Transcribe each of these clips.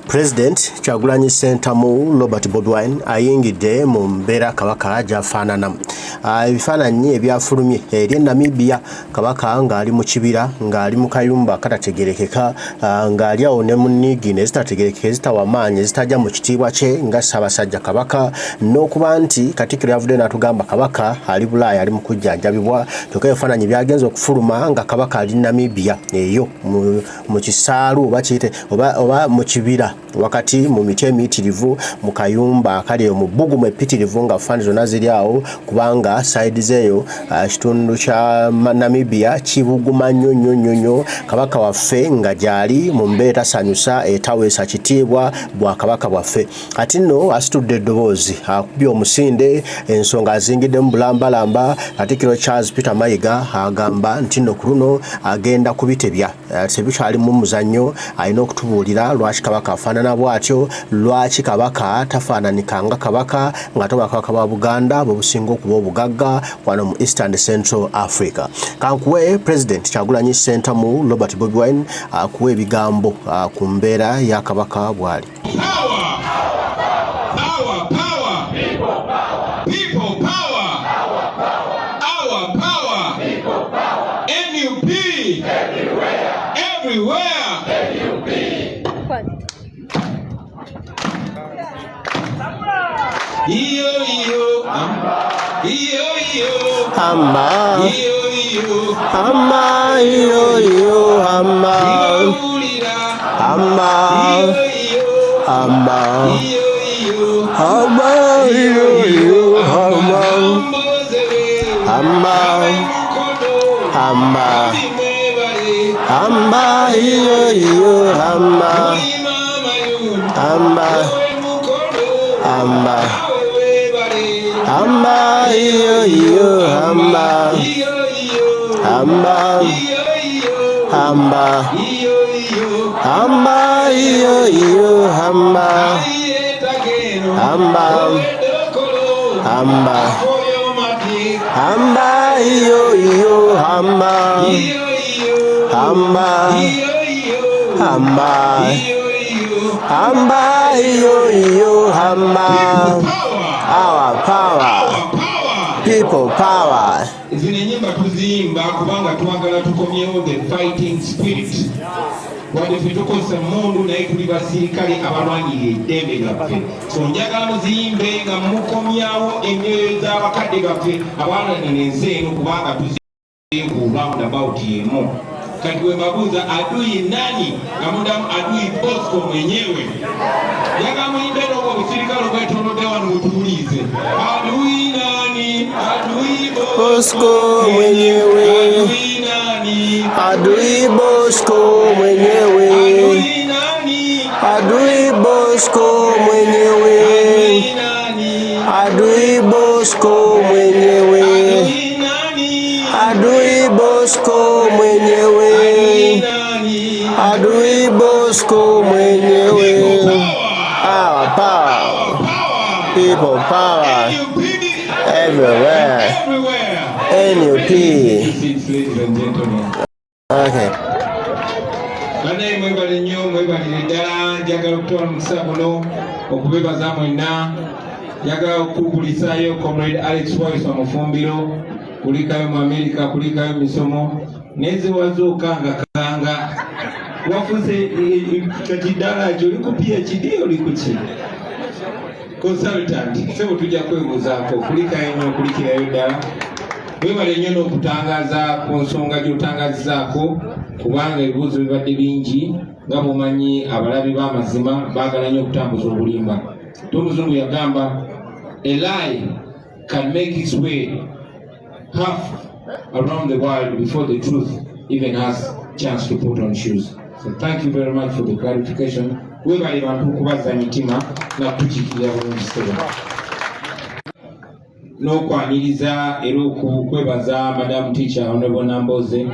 President Kyagulanyi Ssentamu Robert Bobi Wine ayingidde mu mbeera Kabaka gy'afaanana. Ebifaananyi ebyafulumye eri Namibia, Kabaka ng'ali mu kibira, ng'ali mu kayumba katategerekeka, ng'ali awo ne mu nniigi ne zitategerekeka, ezitawa maanyi, ezitajja mu kitiibwa kye nga Ssaabasajja Kabaka, n'okuba nti Katikkiro yavudde n'atugamba Kabaka ali Bulaaya ali mu kujjanjabibwa. Kyokka ebifaananyi byagenze okufuluma nga Kabaka ali Namibia eyo mu kisaalu oba kiyite oba mu kibira wakati mu miti emiyitirivu mu kayumba akali mu bbugumu epitirivu nga faani zonna ziri awo, kubanga saidi zeeyo kitundu kya Namibia kibuguma nnyo. Kabaka waffe nga gyali mu mbeera tasanyusa etaweesa kitiibwa bwa Kabaka bwaffe. Kati nno asitudde eddoboozi akubye omusinde, ensonga azingiddemu bulambalamba. Katikkiro Charles Peter Mayiga agamba nti nno ku luno agenda kubitebya, tebikyali mu muzannyo, alina okutubuulira lwaki Kabaka afaanana bw'atyo, lwaki Kabaka tafaananikanga Kabaka ng'ate Kabaka ba Buganda bwe businga okuba obugagga wano mu East and Central Africa. Kankuwe President Kyagulanyi Ssentamu Robert Bobi Wine akuwa ebigambo ku mbeera ya Kabaka bw'ali. Our power, people power. Zine nyimba tuzimba kubanga twagala tukomyewo the fighting spirit. Wadde tukosa mundu naye tuli basirikale abalwanyirira eddembe lyaffe. So njagala muzimbe nga mukomyawo emyoyo z'abakadde baffe abalwanirira ensi eno kubanga tuzimbe ku roundabout yemu. Kati we mabuza adui nani? Kamudamu adui Bosco mwenyewe. Yaga mwimbe rogo usirikalo kwetono dewa nutulize. Adui nani? Adui Bosco mwenyewe. Adui nani? Adui Bosco mwenyewe. Adui nani? Adui Bosco mwenyewe. Adui nani? Adui Bosco mwenyewe. Adui nani? Adui Bosco mwenyewe. Adui Bosco mwenyewe. Our power, people power, everywhere. NUP. Okay. Banaye mwebale nnyo, mwebalire ddala. Njagala okutola omukisa guno okubebaza mwenna. Njagala okukulisaayo Comrade Alex Wayiso Mufumbiro, kulikayo mu Amerika, kulikayo misomo neziwazuuka nga kanga wafuze kakidala kyo oli ku PhD oli ku ki consultant. Sebo tujja kwebuuzaako kulikayo nnyo, kulikirayo ddala. Webale nnyo n'okutangaza ku nsonga gy'otangazizaako kubanga ebibuuzo bibadde bingi nga mumanyi abalabi b'amazima baagala nnyo okutambuza obulimba. Omuzungu yagamba a lie can make its way half around the world before the truth even has chance to put on shoes. So thank you very much for the clarification. Webale bantu kubaza mitima na kutukikirira bulungi sebo. N'okwaniriza era okwebaza Madam Teacher Honorable Namboze.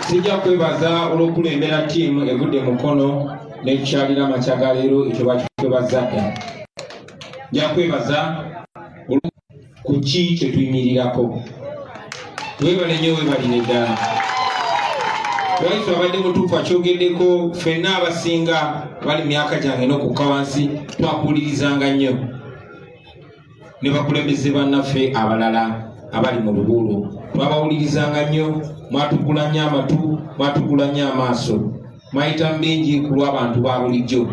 Sijja kwebaza olw'okulembera ttiimu evudde mukono n'ekyalira amakyaga leero ekyo bakikwebaza dda. Nja kwebaza ku ki kye tuyimirirako. Webale nnyo, webalire ddala. waiso abadde mutuufu akyogeddeko ffenna abasinga bali myaka gyange n'okukka wansi twakuwulirizanga nnyo ne bakulembeze bannaffe abalala abali mu lubuulo twabawulirizanga nnyo mwatugula nnyo amatu mwatugula nnyo amaaso mwayita mbingi ku lw'abantu ba bulijjo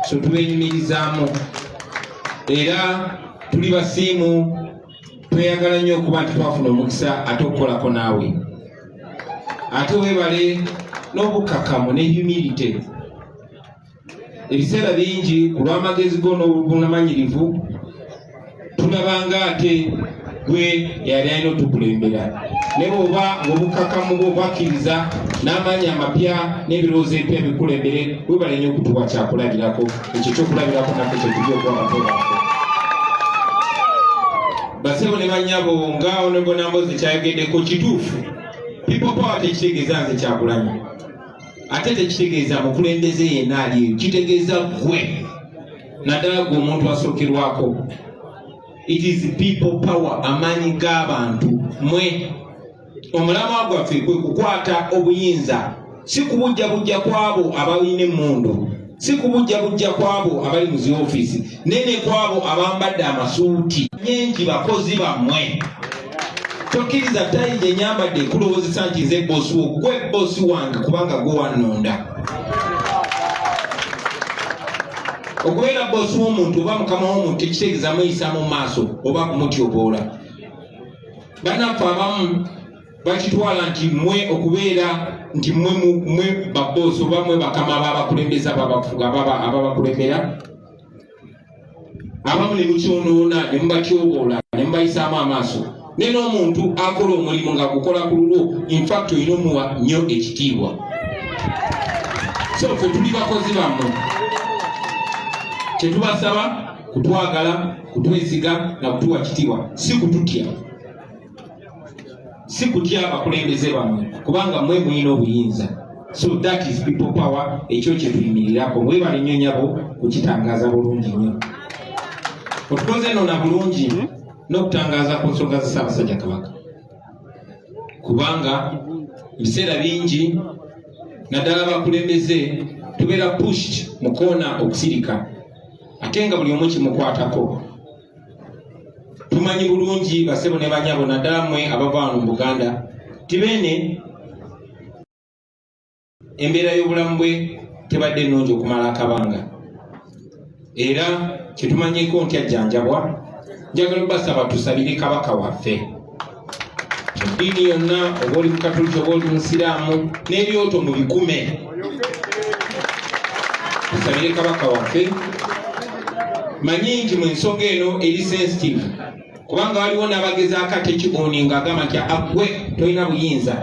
so tubeenyumirizaamu era tuli basiimu tweyagala nnyo okuba nti twafuna omukisa ate okukolako naawe ate weebale n'obukkakkamu ne humility ebiseera bingi ku lw'amagezi go n'obumanyirivu tulabanga ate gwe yali alina otukulembera naye bw'oba ng'obukkakkamu bwo bwakkiriza n'amaanyi amapya n'ebirowoozo ebipya bikulembere weebale nnyo okutuwa kyakulabirako ekyo kyokulabirako naffe kyetuli okwabatobako basebo ne bannyabo nga Honorable Mbozi kyayogeddeko kituufu people power tekitegeeza nze Kyagulanyi ate tekitegeeza mukulembeze yenna ali eyo kitegeeza gwe naddala gwe omuntu asookerwako. It is people power, amaanyi g'abantu mwe omulamwa gwaffe kwe kukwata obuyinza si kubujja bujja kwabo abalina emmundu si kubujja bujja kwabo abali mu zi ofiisi nene kwabo abambadde amasuuti nyengi bakozi bammwe tokkiriza tayi gye nyambadde kulowoozesa nti nze boosi wo gwe boosi wange kubanga gwe wannonda okubeera boosi w'omuntu oba mukama w'omuntu tekitegeeza muyisa mu maaso oba kumutyoboola bannaffe abamu bakitwala nti mwe okubeera nti mwe baboosi oba mwe bakama babakulembeza ababakulembera abamu ne mukyonoona ne mubatyoboola ne mubayisaamu amaaso naye n'omuntu akola omulimu nga gukola ku lulwo infact olina omuwa nnyo ekitiibwa so ffe tuli bakozi bammwe kyetubasaba kutwagala kutwesiga na kutuwa kitiibwa si kututya si kutya abakulembeze bammwe kubanga mwe muyina obuyinza so that is people power ekyo kyetuyimirirako mwebale nnyo nyabo kukitangaza bulungi nnyo otukoze nona bulungi n'okutangaza ku nsonga za Ssaabasajja Kabaka kubanga ebiseera bingi naddala abakulembeze tubeera pushed mu koona okusirika ate nga buli omu kimukwatako tumanyi bulungi basebo ne banyabo naddala mmwe abava wano mu Buganda tibeene embeera y'obulamu bwe tebadde ennungi okumala akabanga era kyetumanyiko nti ajjanjabwa njagala obasaba tusabire Kabaka waffe eddiini yonna oba oli mukatoliki oba oli musiraamu n'ebyoto mu bikume tusabire Kabaka waffe manyi nti mu ensonga eno eri sensitive kubanga waliwo n'abagezaako ate kigoni ng'agamba nti agwe tolina buyinza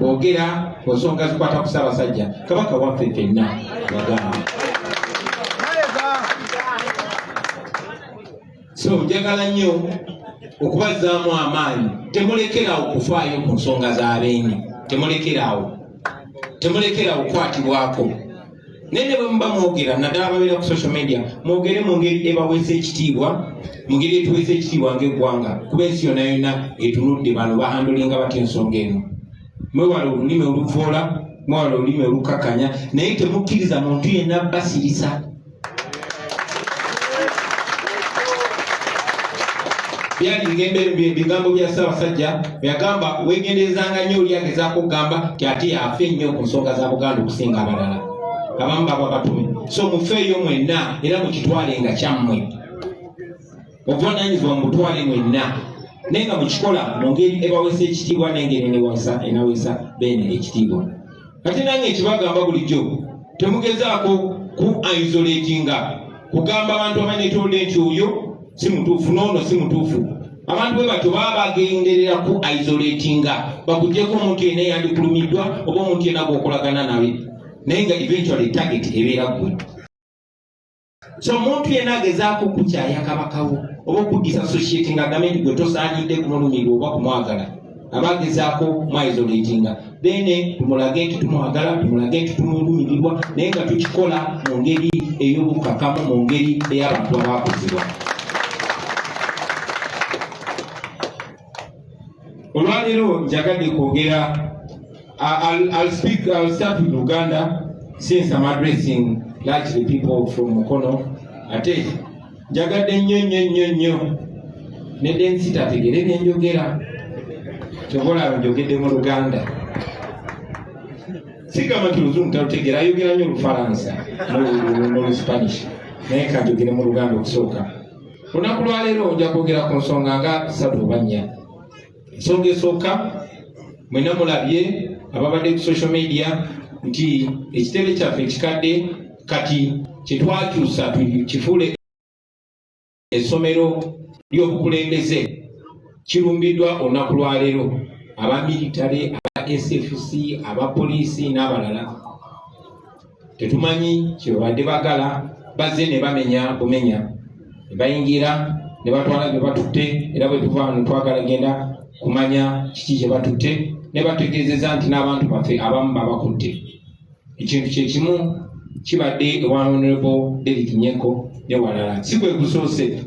bwogera ku nsonga zikwata ku Ssaabasajja Kabaka waffe ffenna bagamba so njagala nnyo okubazzaamu amaanyi temulekerawo kufaayo ku nsonga z'abeeni temulekerawo kukwatibwako nene bwe muba mwogera naddala ababeera ku social media mwogere mu ngeri ebaweesa ekitiibwa mu ngeri etuweesa ekitiibwa ng'eggwanga kuba ensi yonna yonna etunudde bano bahandulinga batya ensonga eno mwewala olulimi oluvoola mwewala olulimi olukakanya naye temukkiriza muntu yenna basirisa byali bigambo bya Ssaabasajja yagamba weegenderezanga nnyo oli agezaako okugamba nti ate yafe nnyo ku nsonga za Buganda okusinga abalala abamu baba batume so mufeeyo mwenna era mukitwale nga kyammwe obuvunaanyizibwa mubutwale mwenna naye nga mukikola mu ngeri ebaweesa ekitiibwa n'engeri enaweesa beene ekitiibwa ate nange ekibagamba bulijjo temugezaako ku isolatinga kugamba abantu abaneetolodde nti oyo si mutuufu noono si mutuufu abantu bwe batyo baba bagenderera ku isolatinga bakugyeko omuntu yenna yandikulumiddwa oba omuntu yenna gwokolagana nawe naye nga eventually target ebeera gwe so omuntu yenna agezaako kukyaya Kabakawo oba okudisassociating agambe nti gwe tosaanidde kumulumirwa oba kumwagala abagezaako mwisolatinga then tumulage nti tumwagala tumulage nti tumulumirirwa naye nga tukikola mu ngeri ey'obukkakkamu mu ngeri ey'abantu abaakuzibwa olwaleero njagadde kwogera I'll start with Uganda since I'm addressing largely people from Mukono. Ate jagadde nnyo nedde nsita tegere bye njogera kyobola njogedde mu Luganda sigamba nti Luzungu talutegera ayogera nnyo Olufalansa n'Oluspanish naye kanjogere mu Luganda okusooka. Lunaku lwaleero nja kwogera ku nsonga nga 3 oba 4. Ensonga esooka mwena mulabye ababadde ku social media nti ekitebe kyaffe ekikadde kati kyetwakyusa kifuule essomero ly'obukulembeze kirumbiddwa olunaku lwaleero abamilitale, aba SFC, abapoliisi n'abalala. Tetumanyi kyebadde bagala, bazze ne bamenya bumenya ne bayingira ne batwala bye batutte, era bwe tuva wano twagala genda kumanya kiki kye batutte ne bategeezeza nti n'abantu baffe abamu babakutte. Ekintu kye kimu kibadde ewa Honorable Derrick Nyeko ne walala. Si bwe gusoose,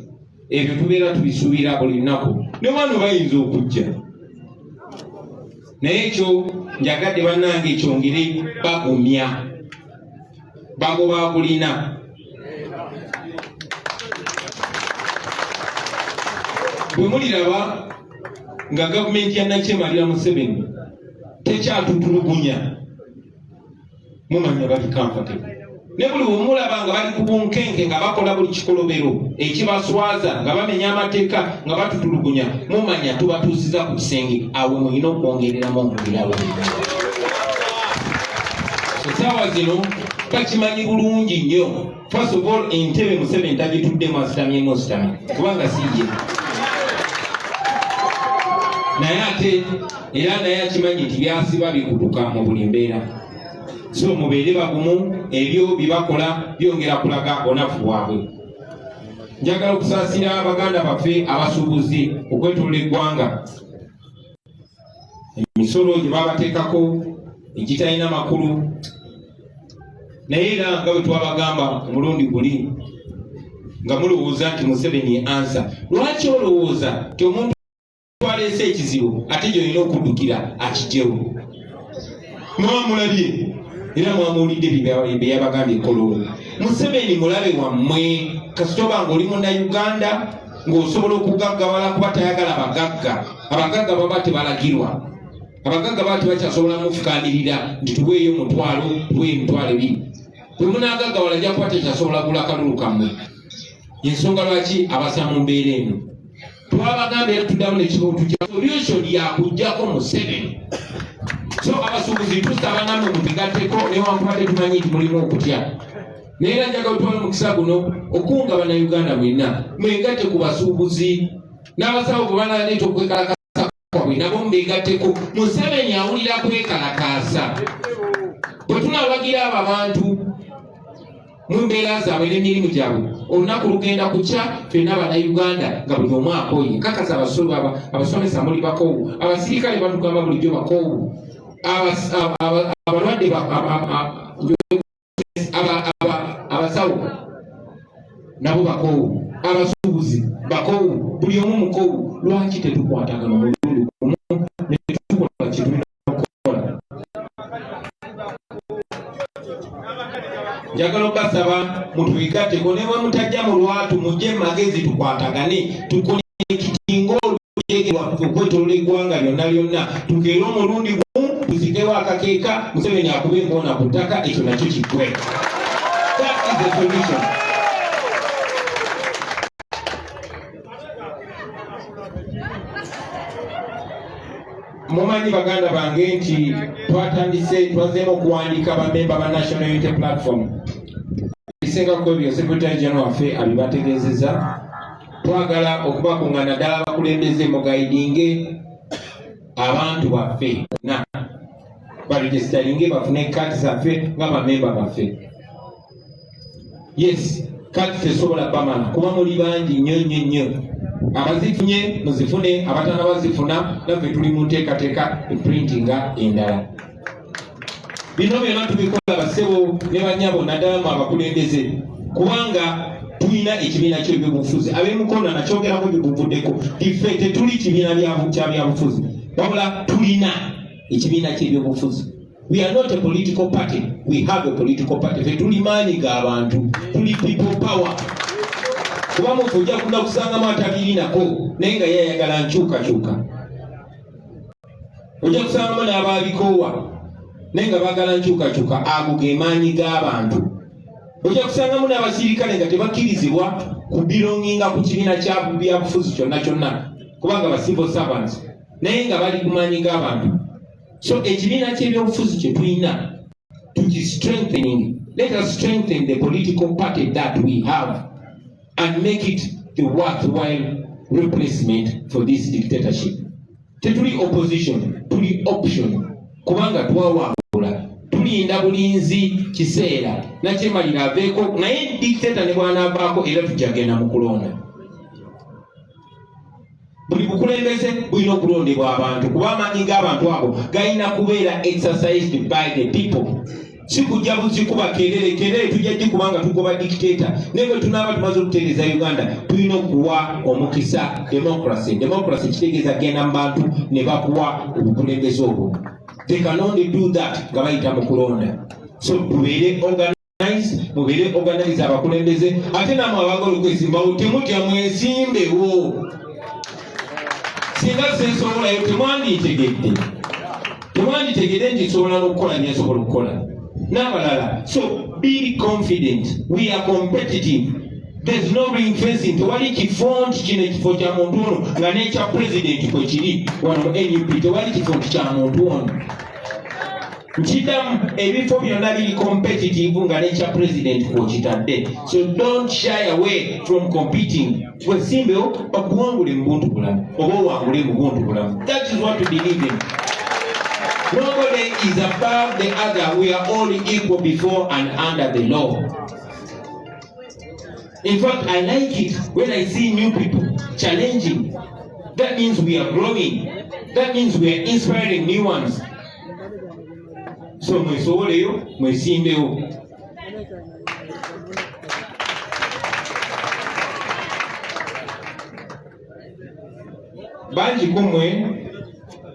ebyo tubeera tubisuubira buli lunaku ne wano bayinza okujja, naye ekyo njagadde bannange ekyongere bagumya bagoba kulina. Bwe muliraba nga gavumenti ya Nakyemalira Museveni tekyatutulugunya, mumanya bali comfortable. Ne buli omulaba nga bali ku bunkenke nga bakola buli kikolobero ekibaswaza nga bamenya amateeka nga batutulugunya, mumanya tubatuusiza ku kisenge. Awo mulina okwongereramu omubirawo. Essaawa zino bakimanyi bulungi nnyo. First of all, Entebbe Museveni tagituddemu asitamyemu ositamye kubanga siye, naye ate era naye akimanyi nti byasiba bikutuka mu buli mbeera. So mubeere bagumu, ebyo bibakola byongera kulaga obunafu bwabwe. Njagala okusaasira Baganda baffe abasuubuzi okwetooloola eggwanga. Emisolo gye babateekako egitalina makulu, naye era nga bwe twabagamba omulundi guli nga mulowooza nti Museveni ansa. Lwaki olowooza nti omuntu twaleese ekizibu ate gy'olina okuddukira akigyewo? Mwamulabye era mwamuwulidde bye yabagambye Kololo. Museveni mulabe wammwe, kasitoba ng'oli Munnayuganda ng'osobola okugaggawala kuba tayagala abagagga. Abagagga baba tebalagirwa, abagagga baba tebakyasobola mufukaanirira nti tuweeyo omutwalo, tuweeyo emitwalo 2. Bwe munaagaggawala ajja kuba tekyasobola gula kalulu kammwe. Ensonga lwaki abasa mu mbeera eno. Twabagambye era tuddamu n'ekibuutu kya solution yakuggyako Museveni. So abasuubuzi tusaba namwe mutegatteko newankubadde tumanyi nti mulimu okutya. Naye era njagala otwala omukisa guno okunga Bannayuganda mwenna mwegatte ku basuubuzi n'abasawo bwe banaleeta okwekalakaasa kwabwe nabo mubeegatteko. Museveni awulira kwekalakaasa. Bwe tunabagira abo abantu mu mbeera zaabwe n'emirimu gyabwe, olunaku lugenda kukya ffenna Bannayuganda nga buli omu akooye. Nkakasa abasomesa muli bakoowu, abasirikale batugamba bulijjo bakoowu, abalwadde abasawo nabo bakoowu, abasuubuzi bakoowu, buli omu mukoowu. Lwaki tetukwatagana omulundi gumu ne tukola kye tulina okukola? Njagala okubasaba mutuyigatteko, ne bwe mutajja mu lwatu mujje mu magezi tukwatagane, tukole ekitingo okwetooloola eggwanga lyonna lyonna, tukeere omulundi gumu tusikewo akakeeka Museveni akube enkoona ku ttaka, ekyo nakyo kiggwe. That is the solution. Mumanyi Baganda bange nti twazeemu okuwandiika bamemba ba National Unity Platform. Ebisingako ebyo Secretary General waffe abibategeezezza. Twagala okubakuŋŋaana ddala abakulembeze mu guidinge abantu baffe na baregisteringe bafune kaati zaffe nga bamemba baffe. Yes, kaati tesobola bamala kuba muli bangi nnyo. Abazifunye muzifune, abatanabazifuna naffe tuli mu nteekateeka eprintinga endala. Bino byonna tubikola bassebo ne bannyabo naddala mu abakulembeze kubanga tulina ekibiina ky'ebyobufuzi. Ab'emukono nakyogerako bye buvuddeko, iffe tetuli kibiina kya byabufuzi, wabula tulina ekibiina ky'ebyobufuzi. We are not a political party, we have a political party. Fe tuli maanyi g'abantu, tuli people power. Kuba muntu ojja kunda kusangamu atabirinako naye nga yayagala nkyukakyuka. Ojja kusangamu n'abaabikoowa naye nga baagala nkyukakyuka. Ago ge maanyi g'abantu. Ojja kusangamu n'abasirikale nga tebakkirizibwa kubirongera ku kibiina kya byabufuzi kyonna kyonna kubanga ba civil servants naye nga bali ku maanyi g'abantu. So ekibiina ky'ebyobufuzi kye tulina tukistrengthening. Let us strengthen the political party that we have and make it the worthwhile replacement for this dictatorship. Tetuli opposition, tuli option. Kubanga twawangula, tulinda bulinzi kiseera nakyemalira aveeko naye dictator ne bw'anaavaako era tujjagenda mu kulonda. Buli bukulembeze bulina okulondebwa abantu kuba amaanyi g'abantu abo galina kubeera exercised by the people. Si kujja buzikuba kerere tujja kubanga tugoba dictator. Naye bwe tunaaba tumaze okutereeza Uganda tulina okuwa omukisa democracy. Democracy kitegeeza genda mu bantu ne bakuwa obukulembeze obwo. They can only do that nga bayita mu kulonda. So tubeere organize abakulembeze ate namwe abagala okwesimbawo temutya mwesimbewo. Singa sensobolayo temwanditegedde nti nsobola n'okukola byensobola okukola n'abalala. So be confident, we are competitive. There's no ring fencing. Tewali kifo nti kino ekifo kya muntu ono nga n'ekya president kwe kiri wano NUP. Tewali kifo nti kya muntu ono. Nkidamu ebifo byonna biri competitive nga n'ekya president kw'okitadde. So don't shy away from competing. Wesimbewo bakuwangule mu buntu bulamu oba owangule mu buntu bulamu. That is what we believe in. Nobody is above the other. We are all equal before and under the law. In fact, I like it when I see new people challenging. That means we are growing. That means we are inspiring new ones. So mwesoboleyo, mwesimbewo. Bangi kumwe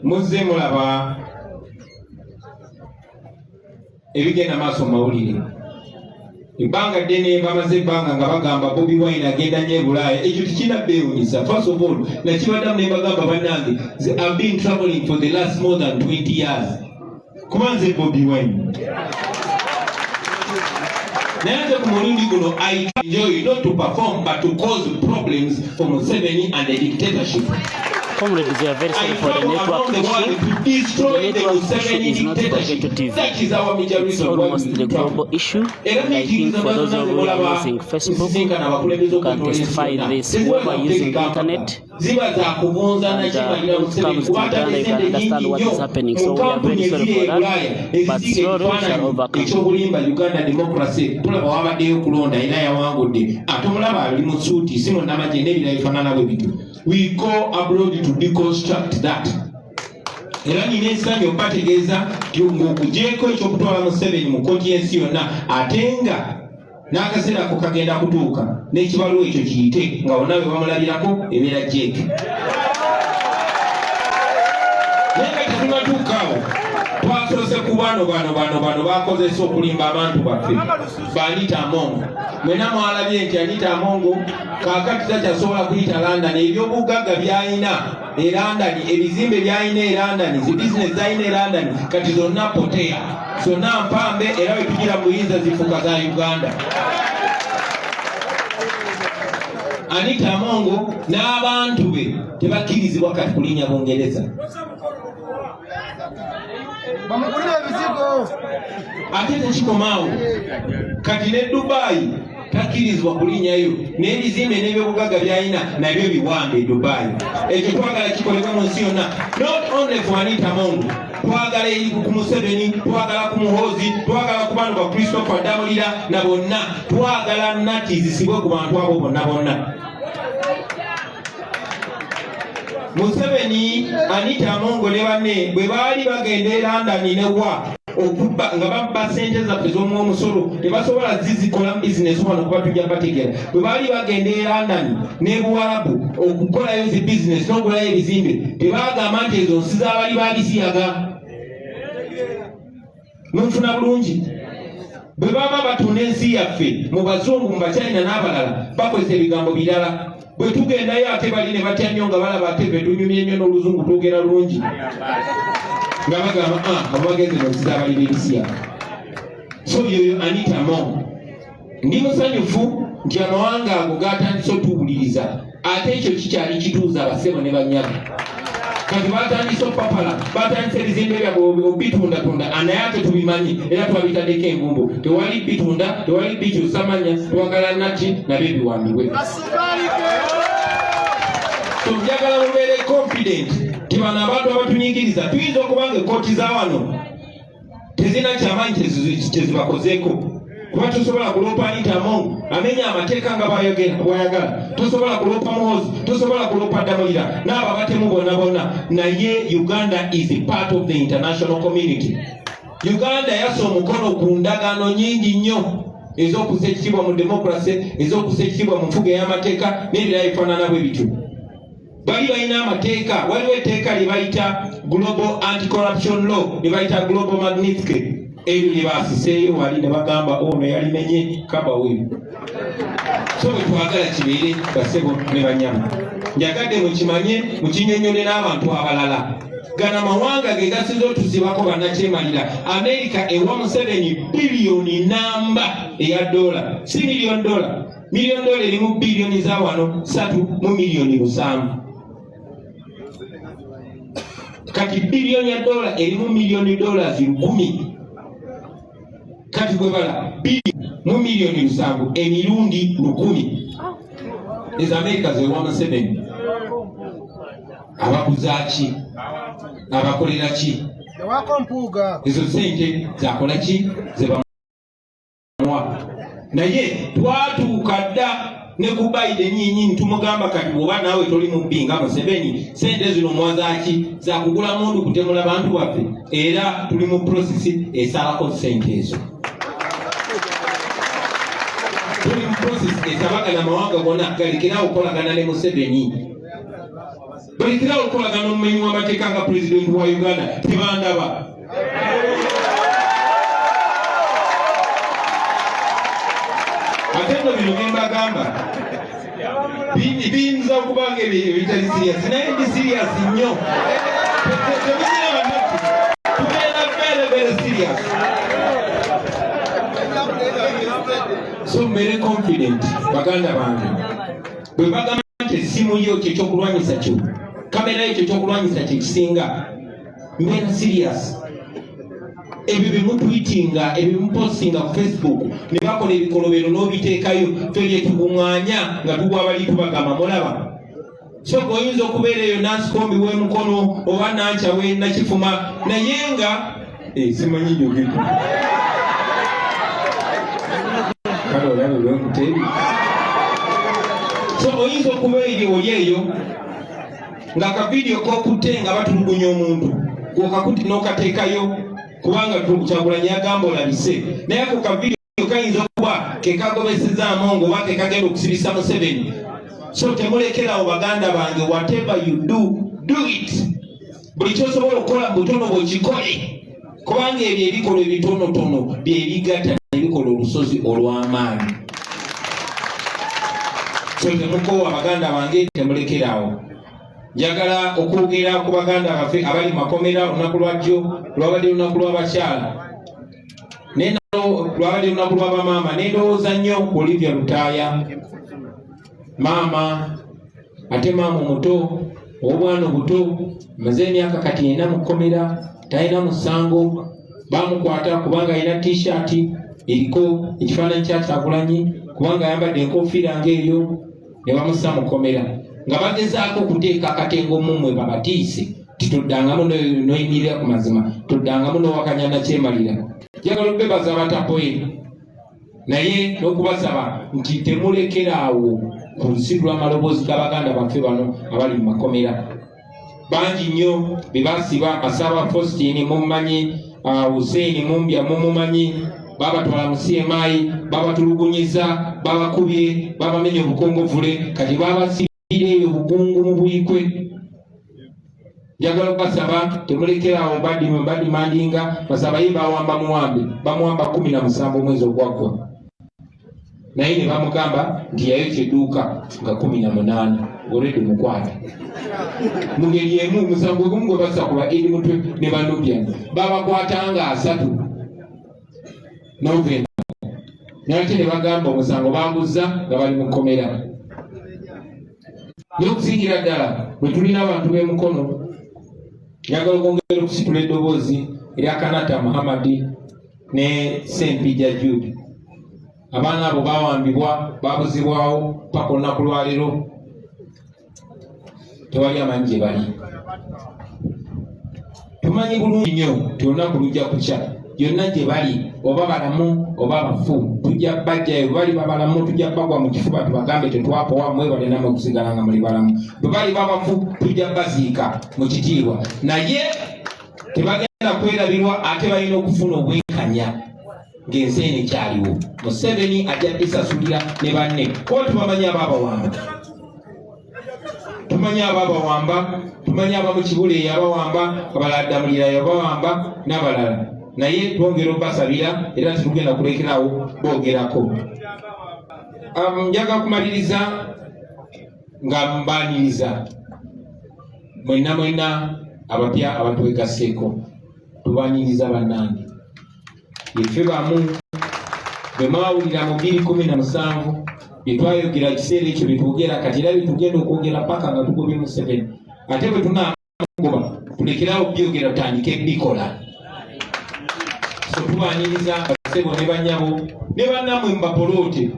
muzze mulaba ebigenda maaso mu mawulire. Ebbanga ddene bamaze ebbanga nga bagamba Bobi Wine agenda nnyo e Bulaaya. Ekyo tekinabbeewunyisa. First of all, nakibaddamu ne bagamba bannange, I've been traveling for the last more than 20 years. Kuba nze Bobi Wine. Naye nze ku mulundi guno I enjoy not to perform but to cause problems for Museveni and the dictatorship. Comrades, we are very sorry for the network issue. The network issue is not Bogeto TV. It's almost the global issue. And I think for those of you who are using Facebook, you can testify this. Whoever using the internet, and what comes to Uganda, you can understand what is happening. So we are very sorry for that. But slowly we shall overcome. Uganda democracy. Tulaba wabaddeyo kulonda era yawangudde. Atomulaba ali mu suuti simu n'amagye n'ebirala bifaanana bwe bityo. We go abroad to deconstruct that. Era nina ensanyi okubategeeza nti ng'okugyeko ekyokutwala Museveni mu kkooti y'ensi yonna ate nga n'akaseera ako kagenda kutuuka n'ekibaluwa ekyo kiyite nga bonna bwe bamulabirako ebeera jeeke. Naye nga tetunatuukaawo twasoose ku bano bakozesa okulimba abantu baffe ba Anita Among. Mwena mwalabye nti Anita Among kaakati takyasobola kuyita London. Ebyobugagga by'alina e London, ebizimbe by'alina e London, zi business z'alina e London kati zonna poteya, zonna mpambe era bwe tugira mu buyinza zifuka za Uganda. Anita Among n'abantu be tebakkirizibwa kati kulinnya Bungereza. Ate tekikomaawo kati ne Dubai takkirizibwa kulinnyayo n'ebizimbe n'ebyobugagga by'alina nabyo biwambe e Dubai. Ekyo twagala kikolebwe mu nsi yonna, not only for Anita Among. Twagala eri ku Museveni, twagala ku Muhoozi, twagala ku bano ba Christopher Damulira na bonna. Twagala nati zisibwe ku bantu abo bonna. Museveni, Anita Among ne banne bwe baali bagenda e London ne wa okubba nga babba ssente zaffe z'omusolo tebasobola zizikola mu bizinesi wano kuba tujja bategera. Bwe baali bagenda e London ne Buwarabu okukolayo zi bizinesi n'okulayo ebizimbe, tebaagamba nti ezo nsi z'abali baabisiyaga. munfuna bulungi bwe baba batuna ensi yaffe mu bazungu mu bachina n'abalala bakozesa ebigambo birala bwe tugendayo ate bali ne batya nnyo nga balaba ate ffe tunyumye nnyo n'oluzungu twogera lungi nga bagamba abagenzi nokusiza abali b'ebisiya so yoyo Anita Among ndi musanyufu nti amawanga ago gatandise otuwuliriza ate ekyo kikyali kituuza abasebo ne banyaga kati batandise opapala batandise ebizimbe byabwe obitundatunda naye ate tubimanyi era twabitaddeko envumbo tewali bitunda tewali bikyusamanya twagala naki nabyo ebiwambibwe so njagala mubeere confident ti bano abantu abatunyingiriza tuyinza okubanga ekooti za wano tezina kyamaanyi kyezibakozeeko kuba tosobola kuloopa Anita Among amenya amateeka nga bwayagala tosobola kuloopa Muhoozi tosobola kuloopa Damulira n'abo abatemu bonna naye Uganda is a part of the international community. Uganda yassa omukono ku ndagaano nyingi nnyo ez'okussa ekitiibwa mu democracy ez'okussa ekitiibwa mu nfuga y'amateeka n'ebirala ebifaanana bwe bityo. Bali balina amateeka waliwo etteeka lye bayita Global Anti-Corruption Law lye bayita Global Magnitsky ebyo lye baasiseeyo wali ne bagamba ono yalimenye kabawe so bwe twagala kibeere basebo ne banyama njagadde mukimanye mukinyonyole n'abantu abalala gana mawanga ge gasize otusibako bannakyemalira America ewa Museveni biliyoni namba eya dola si miliyoni dola miliyoni dola erimu biliyoni za wano 3 mu miliyoni 7 kati biliyoni ya dola erimu miliyoni dola 10 kati gwebala mu miliyoni 7 emirundi 10 is America zewa Museveni abakuzaki abakolera ki ezo sente zakola ki zebamwa naye twatuuka dda ne ku Biden nyinyi tumugamba kati bwoba naawe toli mubbi nga Museveni sente zino mwazaki za kugula mundu kutemula bantu baffe era tuli mu process esalako sente ezo tuli mu process esabagana mawanga gonna galekerawo okukolagana ne Museveni balekerawo okukolagana omumenyi w'amateeka nga pulezidenti wa Uganda tebandaba ate nno bino byembagamba biyinza okuba nga ebitali siriasi naye ndi siriasi nnyo tebizira bannaffe tubeera very serious so mbeere confident baganda bange bwe bagamba nti essimu yo kyekyokulwanyisa kyo kamera yo kyekyokulwanyisa kyekisinga mbeera serious ebyo bimutwitinga ebyo bimupostinga ku Facebook ne bakola ebikolobero n'obiteekayo fye tukuŋŋaanya nga tugwa bali tubagamba mulaba so oyinza okubeera eyo nansikombi w'emukono oba nanca we nakifuma naye nga simanyi njogedde kale olabe lwenkuteebi so oyinza okubeera oli eyo ng'akavidiyo k'okutte nga batulugunya omuntu gwokakuti n'okateekayo kubanga Kyagulanyi yagamba olabise naye ako kavidiyo kayinza okuba kekagobeseza Among oba kekagenda okusibisa Museveni so temulekerawo baganda bange whatever you do it buli kyosobola okukola butono bwekikole kubanga ebyo ebikola ebitonotono byebigatta nebikola olusozi olw'amaanyi so temukowa baganda bange temulekerawo njagala okwogera ku baganda baffe abali makomera olunaku lwajjo lwabadde lunaku lw'abakyala lwabadde lunaku lw'abamaama nendowooza nnyo ku Olivia Lutaaya maama ate maama omuto ow'obwana obuto maze emyaka kati 4 mu kkomera talina musango bamukwata kubanga alina t-shirt eriko ekifaananyi kya Kyagulanyi kubanga ayambadde enkofiira ng'eyo ne bamussa mu kkomera nga bagezaako okuteeka akatengo mumwe babatiise tituddangamu noyimirira ku mazima tuddangamu n'owakanya nakyemalira njagala okubebaza abatapoye naye n'okubasaba nti temulekeraawo ku lusi lw'amaloboozi g'abaganda baffe bano abali mu makomera bangi nnyo bebasiba Masaba Faustin mumumanyi Hussein Mumbya mumumanyi babatwala mu CMI babatulugunyiza babakubye babamenya obukongovule kati babasi eyo bukungu mu bulikwe njagala okubasaba temulekerawo badimandinga basaba ye bawamba muwambe bamuwamba 17 mwezi ogwaggwa naye ne bamugamba nti yayokya edduuka nga 18 olwedde mukwata mu ngeri emu musango gumu gwe bassa kuba eri mutwe ne banubya babakwatanga 3 Novemba nate ne bagamba omusango baguza nga bali mu kkomera n'okusingira ddala bwe tulina abantu b'emukono njagala okwongera okusitula eddoboozi erya Kanata Muhammadi ne Sempija Jude abaana abo bawambibwa babuzibwawo paka olunaku lwaleero tewali amanyi gye bali. Tumanyi bulungi nnyo ti olunaku lujja kukya yonna gye bali oba balamu oba bafu tujja bajjayo bwe bali babalamu tujja bagwa mu kifuba tubagambe tetwapowa mwebale namwe okusigala nga muli balamu bwe bali babafu tujja baziika mu kitiibwa naye tebagenda kwerabirwa ate balina okufuna obwenkanya ng'ensi eno ekyaliwo. Museveni ajja bisasulira ne banne kuba tubamanyi abaabawamba tumanyi abaabawamba tumanyi abamu kibule yabawamba abaladdamulira yabawamba n'abalala naye twongera obbasabira era tetugenda kulekerawo boogerako. Njaga kumaliriza nga mbaniriza mwenna abapya abatuwegasseeko tubaniriza bannange yeffe bamu bwe mwawulira mu 2017 bye twayogera kiseera ekyo bye twogera kati era bye tugenda okwogera paka nga tugobye Museveni ate bwe tunaagoba tulekerawo byogera tutandike bikola. So tubaniriza basebo ne banyabo ne bannamwe mbapoloote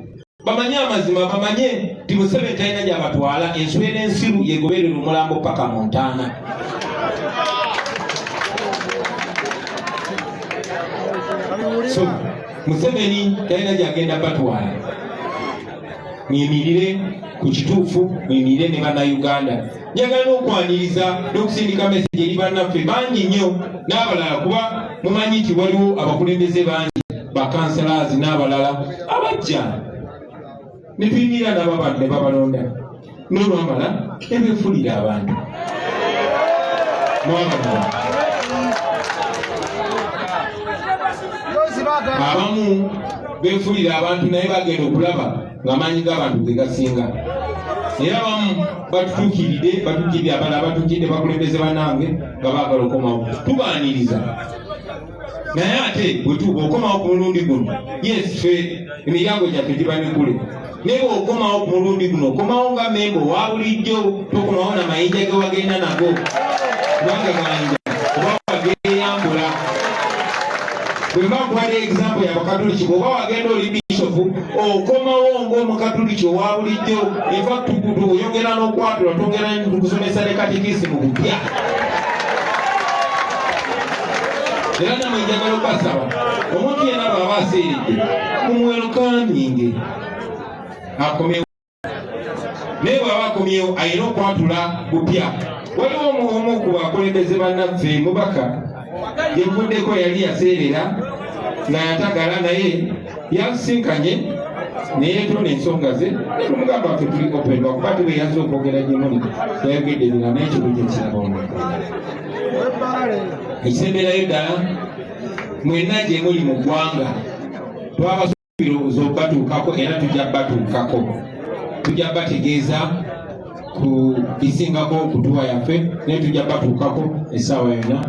bamanye amazima bamanye ti Museveni talina gy'abatwala enswera ensiru yegoberera omulambo paka Montana. So Museveni talina gy'agenda batwala muyimirire ku kituufu muyimirire ne bannayuganda. Njagala n'okwaniriza n'okusindika meseji eri bannaffe bangi nnyo n'abalala kuba mumanyi nti waliwo abakulembeze bangi bakansalazi n'abalala abajja ne tuyimirira nabo abantu ne babalonda n'olwamala ne beefulira abantu abamu beefulira abantu naye bagenda okulaba ng'amaanyi g'abantu ge gasinga era abamu batutuukirire abalala batuukirire bakulembeze bannange nga baagala okomawo. Tubaaniriza naye ate bwe tuba okomawo ku mulundi guno yes ffe emiryango gyaffe giba mikule naye bw'okomawo ku mulundi guno okomawo nga memba owa bulijjo tokomawo namayinja ge wagenda nago kubanga mayinja oba wageyambula. Bwe mba nkuwadde example y'Abakatoliki bw'oba wagenda oli bishopu okomawo ng'Omukatoliki owa bulijjo eva tukutu oyongera n'okwatula tongera tukusomesa ne katikisimu bupya. Era namwe njagala okubasaba omuntu yenna bw'aba aseeredde mumwerukanninge akomyewo naye bw'aba akomyewo alina okwatula bupya. Waliwo omu ku bakulembeze bannaffe mubaka yevuddeko yali yaseerera nga yatagala naye yansinkanye neyeetona ensonga ze tumugamba ffe tuli open lwakuba tebe yazze okwogera gyemuli yayogedde ebira n'ekibu kyekirabondo ekisemberayo ddala mwenna gye muli mu ggwanga twabasubirowooza okubatuukako era tujja batuukako tujja bategeeza ku bisingako okutuwa yaffe naye tujja batuukako essaawa yonna.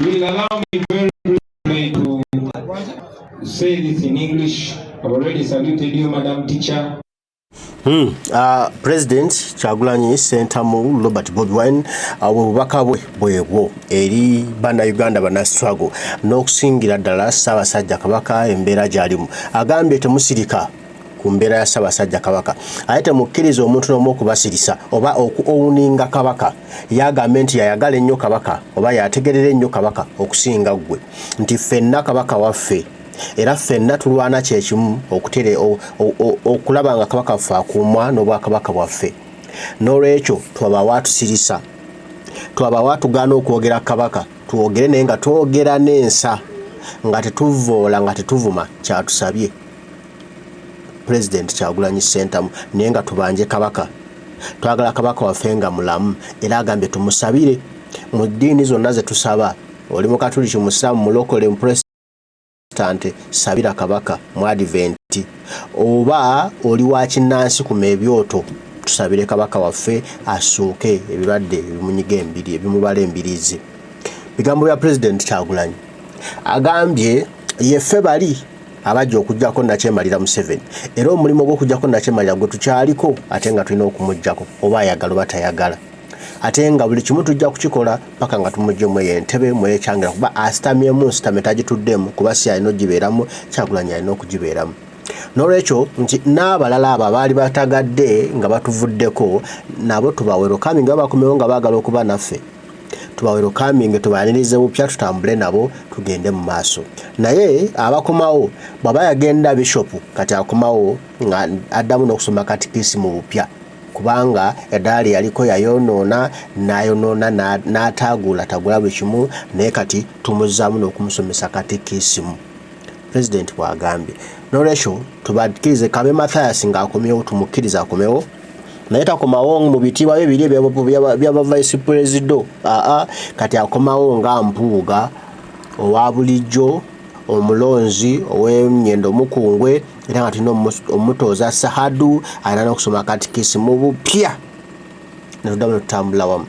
You will allow me very briefly to say this in English. I've already saluted you, Madam Teacher. President Kyagulanyi Ssentamu Robert Bobi Wine obubaka bwebwo eri bannayuganda bannastruggle n'okusingira ddala Ssaabasajja Kabaka embeera gy'alimu agambye temusirika ku mbeera ya Ssaabasajja Kabaka ate temukkiriza omuntu n'omu okubasirisa oba okuowuninga Kabaka yagambye nti yayagala ennyo Kabaka oba yategerera ennyo Kabaka okusinga ggwe nti ffenna Kabaka waffe era ffenna tulwana kyekimu okulaba nga Kabaka waffe akuumwa n'obwakabaka bwaffe n'olwekyo twaba watusirisa twaba watugaana okwogera Kabaka twogere naye nga twogera n'ensa nga tetuvoola nga tetuvuma kyatusabye President Kyagulanyi Ssentamu naye nga tubanje Kabaka twagala kabaka waffe nga mulamu era agambye tumusabire mu ddiini zonna ze tusaba oli mu katoliki musiraamu mulokole muprotestant sabira kabaka mu adventi oba oli wa kinnansi ku ebyoto tusabire kabaka waffe asuuke ebirwadde ebimunyiga embiri ebimubala embirizi. Bigambo bya President Kyagulanyi agambye yeffe bali abajja okujjako Nakyemalira Museveni era omulimu gw'okujjako Nakyemalira gwe tukyaliko ate nga tulina okumuggyako oba ayagala oba tayagala ate nga buli kimu tujja kukikola paka nga tumuggyemu entebe mwekyangira kuba asitamyemu nsitame tagituddemu kuba si alina ogibeeramu Kyagulanyi alina okugibeeramu. N'olwekyo nti n'abalala abo abaali batagadde nga batuvuddeko nabo tubawero kami nga bakomewo nga baagala okuba naffe tubawero kami tubaanirize bupya tutambule nabo tugende mu maaso. Naye abakomawo baba yagenda bishop kati akomawo nga addamu n'okusoma katikisi mu bupya kubanga eddaali yaliko yayonoona n'ayonoona n'ataagula buli kimu naye kati tumuzzaamu n'okumusomesa katikisimu. President bw'agambye. N'olwekyo tubakkirize Kabe Mathias ng'akomyewo tumukkiriza akomewo naye takomawo mu bitiibwa bibiri byaba vice president kati akomawo nga Mpuuga owa bulijjo omulonzi ow'Emyendo Mukungwe era nga tulina omutooza Sahadu alina n'okusoma katikisi mu bupya ne tuddamu tutambula wamu.